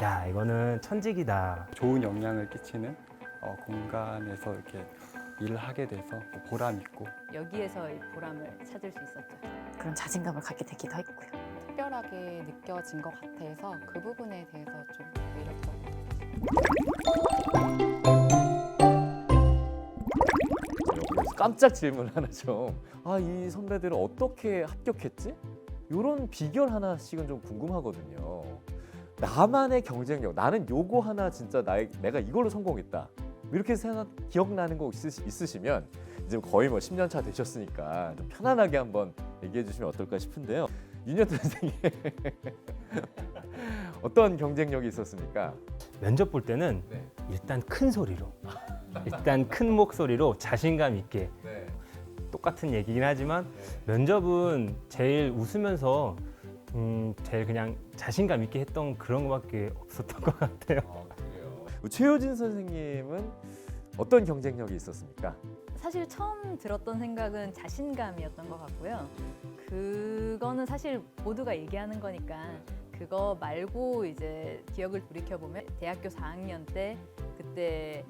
야, 이거는 천직이다. 좋은 영향을 끼치는 공간에서 이렇게 일을 하게 돼서 보람 있고 여기에서 이 보람을 찾을 수 있었죠. 그런 자신감을 갖게 되기도 했고요. 특별하게 느껴진 것 같아서 그 부분에 대해서 좀 매력적이었어요. 여기서 깜짝 질문 하나 좀. 이 선배들은 어떻게 합격했지? 이런 비결 하나씩은 좀 궁금하거든요. 나만의 경쟁력, 나는 요거 하나 진짜 내가 이걸로 성공했다. 이렇게 기억나는 거 있으시면 이제 거의 10년 차 되셨으니까 좀 편안하게 한번 얘기해 주시면 어떨까 싶은데요. 윤여태 선생님 어떤 경쟁력이 있었습니까? 면접 볼 때는 네. 일단 큰 소리로, 일단 큰 목소리로 자신감 있게. 똑같은 얘기긴 하지만 면접은 제일 웃으면서 제일 그냥 자신감 있게 했던 그런 거밖에 없었던 것 같아요. 그래요. 최효진 선생님은 어떤 경쟁력이 있었습니까? 사실 처음 들었던 생각은 자신감이었던 것 같고요. 그거는 사실 모두가 얘기하는 거니까 그거 말고 이제 기억을 돌이켜보면 대학교 4학년 때 그때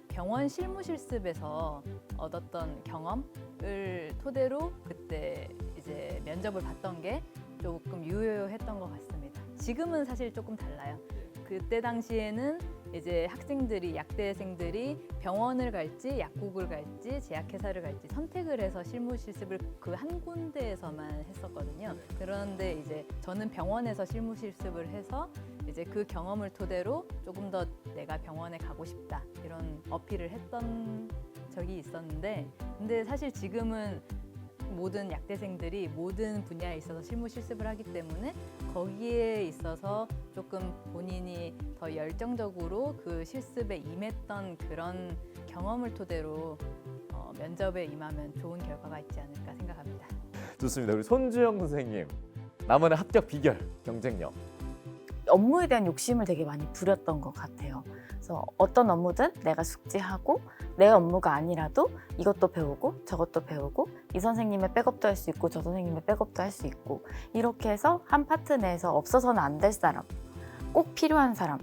병원 실무 실습에서 얻었던 경험을 토대로 그때 이제 면접을 봤던 게 조금 유효했던 것 같습니다. 지금은 사실 조금 달라요. 그때 당시에는 이제 학생들이 약대생들이 병원을 갈지 약국을 갈지 제약회사를 갈지 선택을 해서 실무 실습을 그 한 군데에서만 했었거든요. 그런데 이제 저는 병원에서 실무 실습을 해서 이제 그 경험을 토대로 조금 더 내가 병원에 가고 싶다 이런 어필을 했던 적이 있었는데, 근데 사실 지금은 모든 약대생들이 모든 분야에 있어서 실무 실습을 하기 때문에 거기에 있어서 조금 본인이 더 열정적으로 그 실습에 임했던 그런 경험을 토대로 면접에 임하면 좋은 결과가 있지 않을까 생각합니다. 좋습니다. 우리 손주영 선생님 나만의 합격 비결 경쟁력. 업무에 대한 욕심을 되게 많이 부렸던 것 같아요. 그래서 어떤 업무든 내가 숙지하고 내 업무가 아니라도 이것도 배우고 저것도 배우고 이 선생님의 백업도 할 수 있고 저 선생님의 백업도 할 수 있고 이렇게 해서 한 파트 내에서 없어서는 안 될 사람, 꼭 필요한 사람,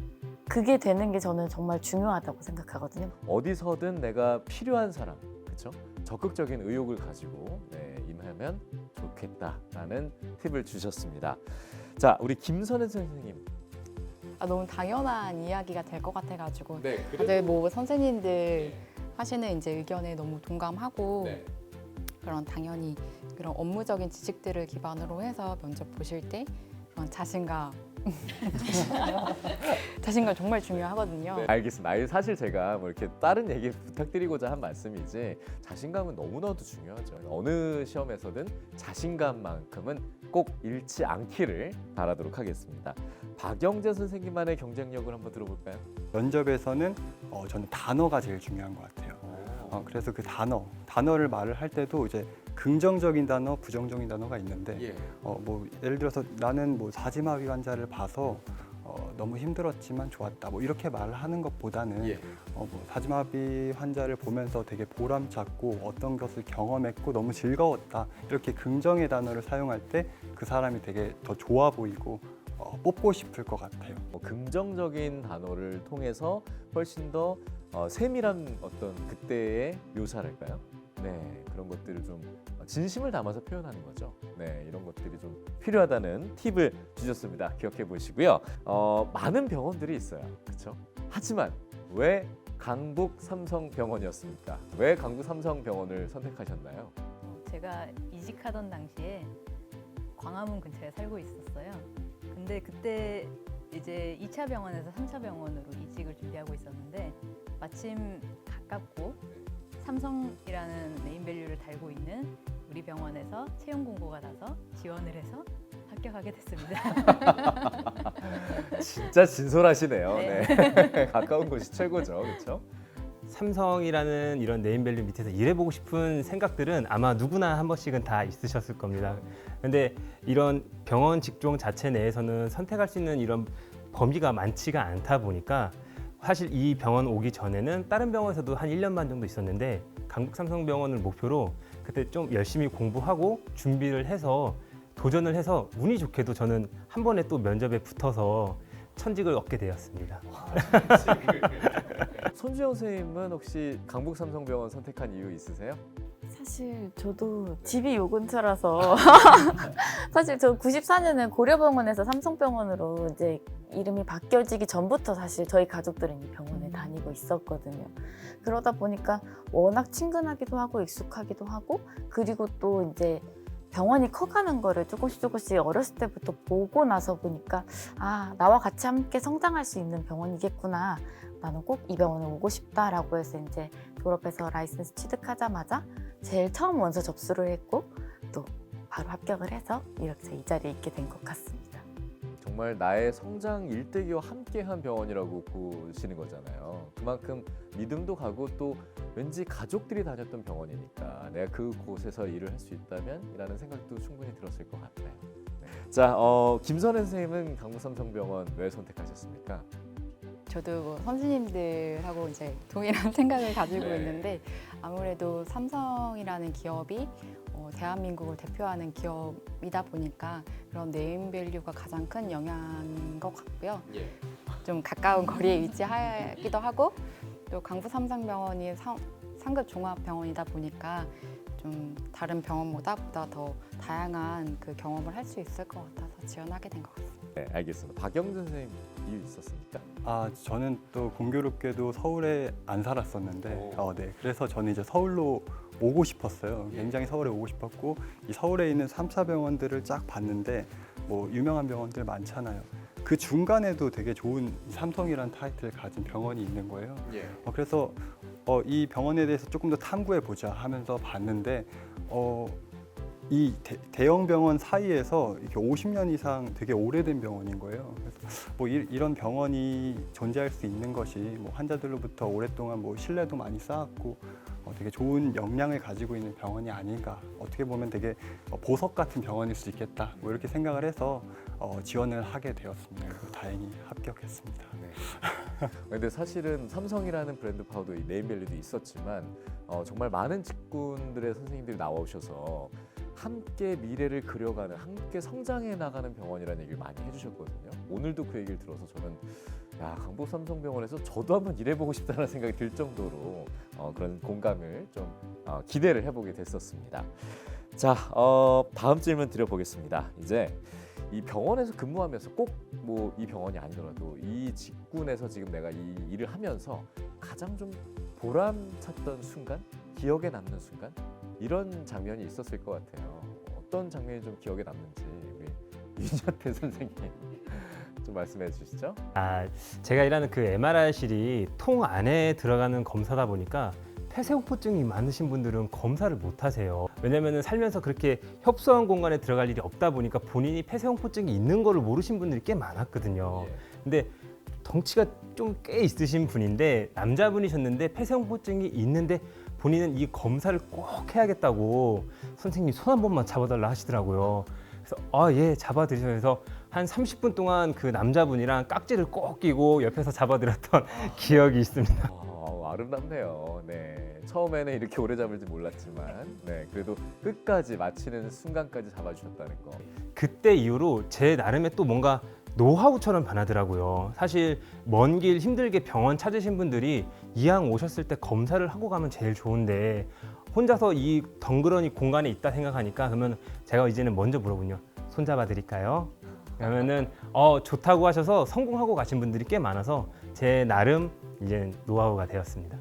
그게 되는 게 저는 정말 중요하다고 생각하거든요. 어디서든 내가 필요한 사람, 그렇죠? 적극적인 의욕을 가지고 임하면 좋겠다라는 팁을 주셨습니다. 자, 우리 김선혜 선생님. 너무 당연한 이야기가 될 것 같아가지고 네, 다들 뭐 선생님들 하시는 이제 의견에 너무 동감하고 그런 당연히 그런 업무적인 지식들을 기반으로 해서 면접 보실 때 그런 자신감 자신감 정말 중요하거든요. 알겠습니다. 사실 제가 뭐 이렇게 다른 얘기 부탁드리고자 한 말씀이지 자신감은 너무나도 중요하죠. 어느 시험에서든 자신감만큼은 꼭 잃지 않기를 바라도록 하겠습니다. 박영재 선생님만의 경쟁력을 한번 들어볼까요? 면접에서는 저는 단어가 제일 중요한 것 같아요. 그래서 그 단어를 말을 할 때도 이제 긍정적인 단어, 부정적인 단어가 있는데 뭐 예를 들어서 나는 뭐 사지마비 환자를 봐서 너무 힘들었지만 좋았다. 뭐 이렇게 말을 하는 것보다는 뭐 사지마비 환자를 보면서 되게 보람찼고 어떤 것을 경험했고 너무 즐거웠다. 이렇게 긍정의 단어를 사용할 때 그 사람이 되게 더 좋아 보이고 뽑고 싶을 것 같아요. 긍정적인 단어를 통해서 훨씬 더 세밀한 어떤 그때의 묘사랄까요? 네, 그런 것들을 좀 진심을 담아서 표현하는 거죠. 네, 이런 것들이 좀 필요하다는 팁을 주셨습니다. 기억해 보시고요. 많은 병원들이 있어요. 그렇죠? 하지만 왜 강북 삼성병원이었습니까? 왜 강북 삼성병원을 선택하셨나요? 제가 이직하던 당시에 광화문 근처에 살고 있었어요. 근데 그때 이제 2차 병원에서 3차 병원으로 이직을 준비하고 있었는데 마침 가깝고 삼성이라는 네임밸류를 달고 있는 우리 병원에서 채용 공고가 나서 지원을 해서 합격하게 됐습니다. 진짜 진솔하시네요. 네. 네. 가까운 곳이 최고죠. 그렇죠? 삼성이라는 이런 네임밸류 밑에서 일해보고 싶은 생각들은 아마 누구나 한 번씩은 다 있으셨을 겁니다. 근데 이런 병원 직종 자체 내에서는 선택할 수 있는 이런 범위가 많지가 않다 보니까 사실 이 병원 오기 전에는 다른 병원에서도 한 1년 반 정도 있었는데 강북 삼성병원을 목표로 그때 좀 열심히 공부하고 준비를 해서 도전을 해서 운이 좋게도 저는 한 번에 또 면접에 붙어서 천직을 얻게 되었습니다. 손주영 선생님은 혹시 강북삼성병원 선택한 이유 있으세요? 사실 저도 집이 요 근처라서 사실 저 94년에 고려병원에서 삼성병원으로 이제 이름이 바뀌어지기 전부터 사실 저희 가족들은 이 병원에 다니고 있었거든요. 그러다 보니까 워낙 친근하기도 하고 익숙하기도 하고 그리고 또 이제 병원이 커가는 거를 조금씩 어렸을 때부터 보고 나서 보니까 아, 나와 같이 함께 성장할 수 있는 병원이겠구나. 나는 꼭 이 병원에 오고 싶다라고 해서 이제 졸업해서 라이센스 취득하자마자 제일 처음 원서 접수를 했고 또 바로 합격을 해서 이렇게 이 자리에 있게 된 것 같습니다. 정말 나의 성장 일대기와 함께한 병원이라고 보시는 거잖아요. 그만큼 믿음도 가고 또 왠지 가족들이 다녔던 병원이니까 내가 그곳에서 일을 할 수 있다면이라는 생각도 충분히 들었을 것 같아요. 네. 자, 김선혜 선생님은 강북삼성병원 왜 선택하셨습니까? 저도 뭐 선생님들하고 이제 동일한 생각을 가지고 네. 있는데 아무래도 삼성이라는 기업이 대한민국을 대표하는 기업이다 보니까 그런 네임밸류가 가장 큰 영향인 것 같고요. 좀 가까운 거리에 위치하기도 하고 또 강북삼성병원이 상급 종합병원이다 보니까 좀 다른 병원보다 더 다양한 그 경험을 할 수 있을 것 같아서 지원하게 된 것 같습니다. 네, 알겠습니다. 박영준 선생님 이유 있었습니까? 아, 저는 또 공교롭게도 서울에 안 살았었는데, 네. 그래서 저는 이제 서울로 오고 싶었어요. 굉장히 서울에 오고 싶었고, 이 서울에 있는 3, 4병원들을 쫙 봤는데, 뭐 유명한 병원들 많잖아요. 그 중간에도 되게 좋은 삼성이라는 타이틀을 가진 병원이 있는 거예요. 그래서 이 병원에 대해서 조금 더 탐구해 보자 하면서 봤는데, 이 대형 병원 사이에서 이렇게 50년 이상 되게 오래된 병원인 거예요. 그래서 뭐 이런 병원이 존재할 수 있는 것이 뭐 환자들로부터 오랫동안 뭐 신뢰도 많이 쌓았고 되게 좋은 역량을 가지고 있는 병원이 아닌가. 어떻게 보면 되게 보석 같은 병원일 수 있겠다. 뭐 이렇게 생각을 해서 지원을 하게 되었습니다. 그리고 다행히 합격했습니다. 근데 사실은 삼성이라는 브랜드 파워도 이 네임밸류도 있었지만 정말 많은 직군들의 선생님들이 나오셔서 함께 미래를 그려가는, 함께 성장해 나가는 병원이라는 얘기를 많이 해주셨거든요. 오늘도 그 얘기를 들어서 저는 야, 강북삼성병원에서 저도 한번 일해보고 싶다는 생각이 들 정도로 그런 공감을 좀 기대를 해보게 됐었습니다. 자, 다음 질문 드려보겠습니다. 이제 이 병원에서 근무하면서 꼭 뭐 이 병원이 아니더라도 이 직군에서 지금 내가 이 일을 하면서 가장 좀 보람찼던 순간, 기억에 남는 순간 이런 장면이 있었을 것 같아요. 어떤 장면이 좀 기억에 남는지 우리 윤여태 선생님 좀 말씀해 주시죠. 제가 일하는 그 MRI실이 통 안에 들어가는 검사다 보니까 폐쇄공포증이 많으신 분들은 검사를 못 하세요. 왜냐면은 살면서 그렇게 협소한 공간에 들어갈 일이 없다 보니까 본인이 폐쇄공포증이 있는 거를 모르신 분들이 꽤 많았거든요. 근데 덩치가 좀 꽤 있으신 분인데 남자분이셨는데 폐쇄공포증이 있는데 본인은 이 검사를 꼭 해야겠다고 선생님이 손 한 번만 잡아달라 하시더라고요. 그래서 예, 잡아드리면서 한 30분 동안 그 남자분이랑 깍지를 꼭 끼고 옆에서 잡아드렸던 기억이 있습니다. 아름답네요. 네, 처음에는 이렇게 오래 잡을지 몰랐지만, 네, 그래도 끝까지 마치는 순간까지 잡아주셨다는 거. 그때 이후로 제 나름의 또 뭔가 노하우처럼 변하더라고요. 사실 먼 길 힘들게 병원 찾으신 분들이 이왕 오셨을 때 검사를 하고 가면 제일 좋은데 혼자서 이 덩그러니 공간에 있다 생각하니까 그러면 제가 이제는 먼저 물어보군요. 손 잡아드릴까요? 그러면은 좋다고 하셔서 성공하고 가신 분들이 꽤 많아서 제 나름 이제 노하우가 되었습니다.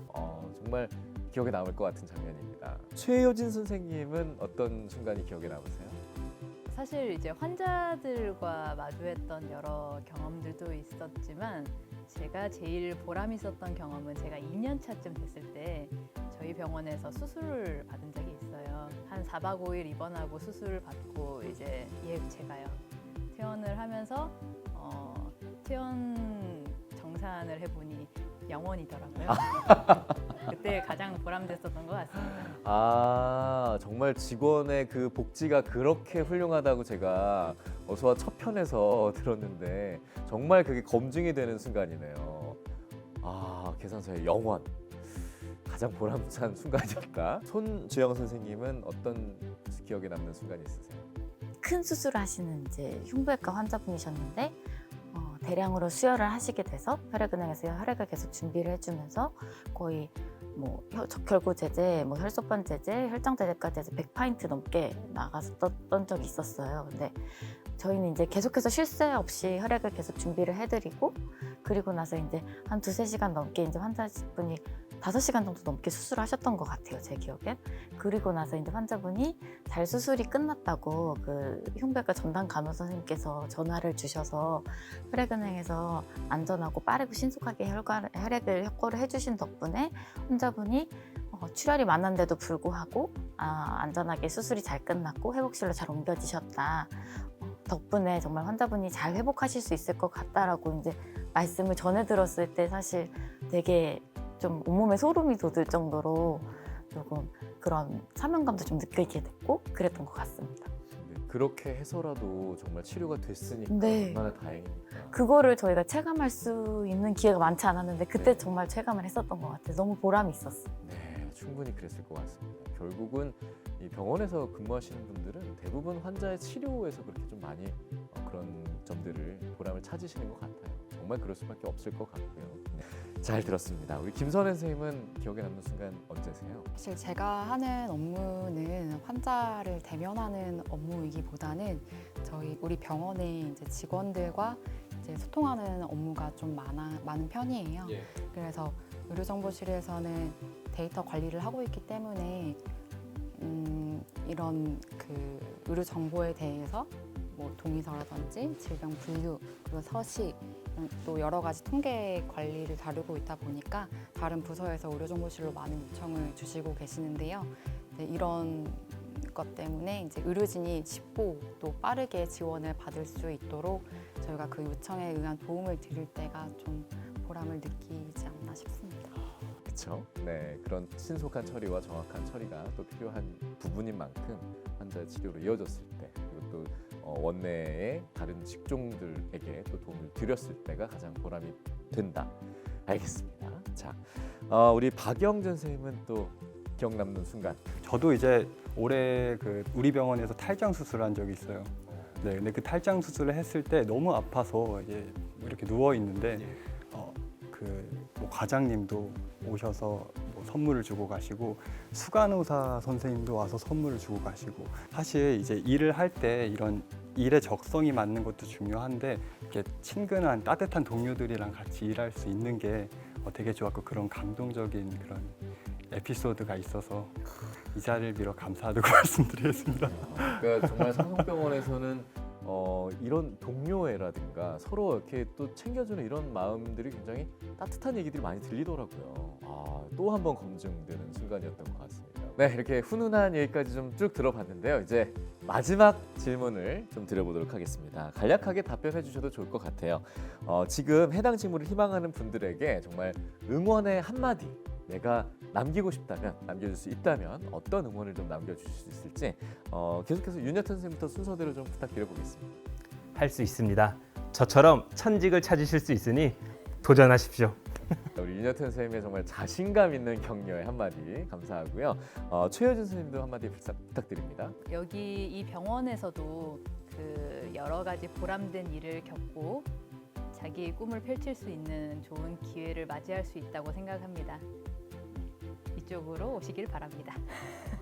정말 기억에 남을 것 같은 장면입니다. 최효진 선생님은 어떤 순간이 기억에 남으세요? 사실 이제 환자들과 마주했던 여러 경험들도 있었지만 제가 제일 보람 있었던 경험은 제가 2년 차쯤 됐을 때 저희 병원에서 수술을 받은 적이 있어요. 한 4박 5일 입원하고 수술을 받고 이제 제가요. 퇴원을 하면서 퇴원 정산을 해보니 영원이더라고요. 그때 가장 보람됐었던 것 같습니다. 정말 직원의 그 복지가 그렇게 훌륭하다고 제가 어서와 첫 편에서 들었는데 정말 그게 검증이 되는 순간이네요. 계산서의 영원. 가장 보람찬 순간이었다. 손주영 선생님은 어떤 기억에 남는 순간이 있으세요? 큰 수술하시는 이제 흉부외과 환자분이셨는데 대량으로 수혈을 하시게 돼서 혈액은행에서 혈액을 계속 준비를 해주면서 거의 뭐 적혈구 제제, 뭐 혈소판 제제, 혈장 제제까지 해서 100파인트 넘게 나갔었던 적이 있었어요. 근데 저희는 이제 계속해서 쉴 새 없이 혈액을 계속 준비를 해드리고 그리고 나서 이제 한 2-3시간 넘게 이제 환자분이 5시간 정도 넘게 수술을 하셨던 것 같아요, 제 기억엔. 그리고 나서 이제 환자분이 잘 수술이 끝났다고 그 흉배과 전담 간호 선생님께서 전화를 주셔서 혈액은행에서 안전하고 빠르고 신속하게 혈액을 협고를 해주신 덕분에 환자분이 출혈이 많은데도 불구하고 안전하게 수술이 잘 끝났고 회복실로 잘 옮겨지셨다. 덕분에 정말 환자분이 잘 회복하실 수 있을 것 같다라고 이제 말씀을 전해 들었을 때 사실 되게 좀 온몸에 소름이 돋을 정도로 조금 그런 사명감도 좀 느끼게 됐고 그랬던 것 같습니다. 네, 그렇게 해서라도 정말 치료가 됐으니까 네. 얼마나 다행입니까. 그거를 저희가 체감할 수 있는 기회가 많지 않았는데 그때 네. 정말 체감을 했었던 것 같아요. 너무 보람이 있었어요. 네, 충분히 그랬을 것 같습니다. 결국은 이 병원에서 근무하시는 분들은 대부분 환자의 치료에서 그렇게 좀 많이 그런 점들을 보람을 찾으시는 것 같아요. 정말 그럴 수밖에 없을 것 같고요. 네, 잘 들었습니다. 우리 김선혜 선생님은 기억에 남는 순간 언제세요? 사실 제가 하는 업무는 환자를 대면하는 업무이기보다는 우리 병원의 이제 직원들과 이제 소통하는 업무가 좀 많은 편이에요. 그래서 의료정보실에서는 데이터 관리를 하고 있기 때문에 이런 그 의료 정보에 대해서 뭐 동의서라든지 질병 분류 그리고 서식 또 여러 가지 통계 관리를 다루고 있다 보니까 다른 부서에서 의료정보실로 많은 요청을 주시고 계시는데요. 네, 이런 것 때문에 이제 의료진이 쉽고 또 빠르게 지원을 받을 수 있도록 저희가 그 요청에 의한 도움을 드릴 때가 좀 보람을 느끼지 않나 싶습니다. 그렇죠. 네, 그런 신속한 처리와 정확한 처리가 또 필요한 부분인 만큼 환자의 치료로 이어졌을 때 그리고 또 원내의 다른 직종들에게 또 도움을 드렸을 때가 가장 보람이 된다. 알겠습니다. 자, 우리 박영전 선생님은 또 기억 남는 순간. 저도 이제 올해 그 우리 병원에서 탈장 수술한 적이 있어요. 네, 근데 그 탈장 수술을 했을 때 너무 아파서 이제 이렇게 누워 있는데 뭐 과장님도 오셔서 뭐 선물을 주고 가시고 수간호사 선생님도 와서 선물을 주고 가시고 사실 이제 일을 할 때 이런 일의 적성이 맞는 것도 중요한데 이렇게 친근한 따뜻한 동료들이랑 같이 일할 수 있는 게 되게 좋았고 그런 감동적인 그런 에피소드가 있어서 이 자리를 빌어 감사하다고 말씀드리겠습니다. 그러니까 정말 삼성병원에서는 이런 동료애라든가 서로 이렇게 또 챙겨주는 이런 마음들이 굉장히 따뜻한 얘기들이 많이 들리더라고요. 또 한 번 검증되는 순간이었던 것 같습니다. 네, 이렇게 훈훈한 얘기까지 좀 쭉 들어봤는데요. 이제 마지막 질문을 좀 드려보도록 하겠습니다. 간략하게 답변해 주셔도 좋을 것 같아요. 지금 해당 직무를 희망하는 분들에게 정말 응원의 한마디 내가 남기고 싶다면, 남겨줄 수 있다면 어떤 응원을 좀 남겨주실 수 있을지 계속해서 윤여튼 선생님부터 순서대로 좀 부탁드려보겠습니다. 할 수 있습니다. 저처럼 천직을 찾으실 수 있으니 도전하십시오. 우리 윤여튼 선생님의 정말 자신감 있는 격려의 한마디 감사하고요. 최효준 선생님도 한마디 부탁드립니다. 여기 이 병원에서도 그 여러 가지 보람된 일을 겪고 자기의 꿈을 펼칠 수 있는 좋은 기회를 맞이할 수 있다고 생각합니다. 이쪽으로 오시길 바랍니다.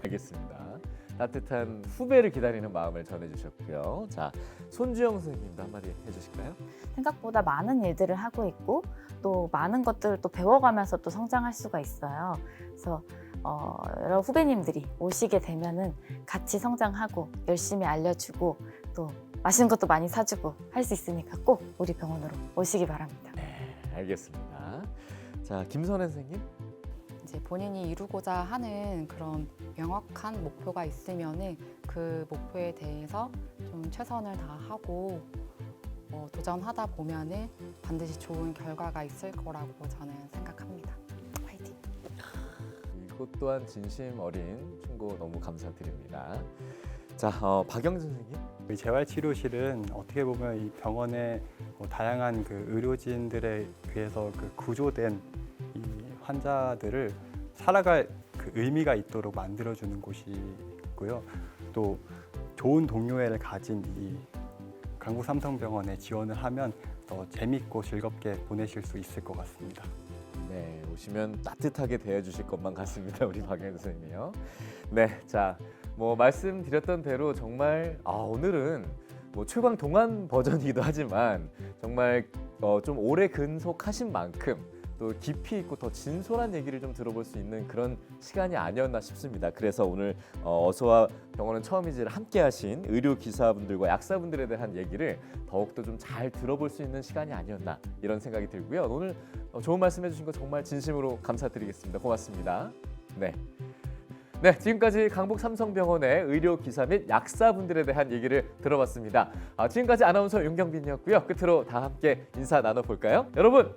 알겠습니다. 따뜻한 후배를 기다리는 마음을 전해주셨고요. 자, 손주영 선생님도 한마디 해주실까요? 생각보다 많은 일들을 하고 있고 또 많은 것들을 또 배워가면서 또 성장할 수가 있어요. 그래서 여러 후배님들이 오시게 되면은 같이 성장하고 열심히 알려주고 또 맛있는 것도 많이 사주고 할 수 있으니까 꼭 우리 병원으로 오시기 바랍니다. 네, 알겠습니다. 자, 김선혜 선생님. 이제 본인이 이루고자 하는 그런 명확한 목표가 있으면은 그 목표에 대해서 좀 최선을 다하고 도전하다 보면은 반드시 좋은 결과가 있을 거라고 저는 생각합니다. 화이팅! 이것 또한 진심 어린 충고 너무 감사드립니다. 자, 박영준 선생님. 이 재활치료실은 어떻게 보면 이 병원의 다양한 그 의료진들에 의해서 그 구조된 이 환자들을 살아갈 그 의미가 있도록 만들어주는 곳이고요. 또 좋은 동료애를 가진 이 강북 삼성병원에 지원을 하면 더 재밌고 즐겁게 보내실 수 있을 것 같습니다. 네, 오시면 따뜻하게 대해주실 것만 같습니다. 우리 박영현 선생님이요. 네, 자, 뭐 말씀드렸던 대로 정말 오늘은 뭐 최강 동안 버전이기도 하지만 정말 좀 오래 근속하신 만큼 또 깊이 있고 더 진솔한 얘기를 좀 들어볼 수 있는 그런 시간이 아니었나 싶습니다. 그래서 오늘 어서와 병원은 처음이지를 함께하신 의료 기사분들과 약사분들에 대한 얘기를 더욱더 좀 잘 들어볼 수 있는 시간이 아니었나 이런 생각이 들고요. 오늘 좋은 말씀해주신 거 정말 진심으로 감사드리겠습니다. 고맙습니다. 네. 네, 지금까지 강북 삼성병원의 의료 기사 및 약사분들에 대한 얘기를 들어봤습니다. 지금까지 아나운서 윤경빈이었고요. 끝으로 다 함께 인사 나눠볼까요? 여러분,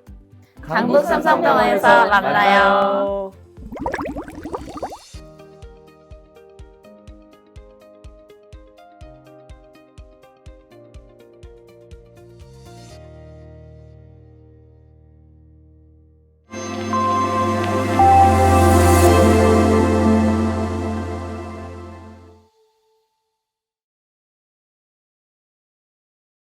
강북 삼성병원에서 만나요.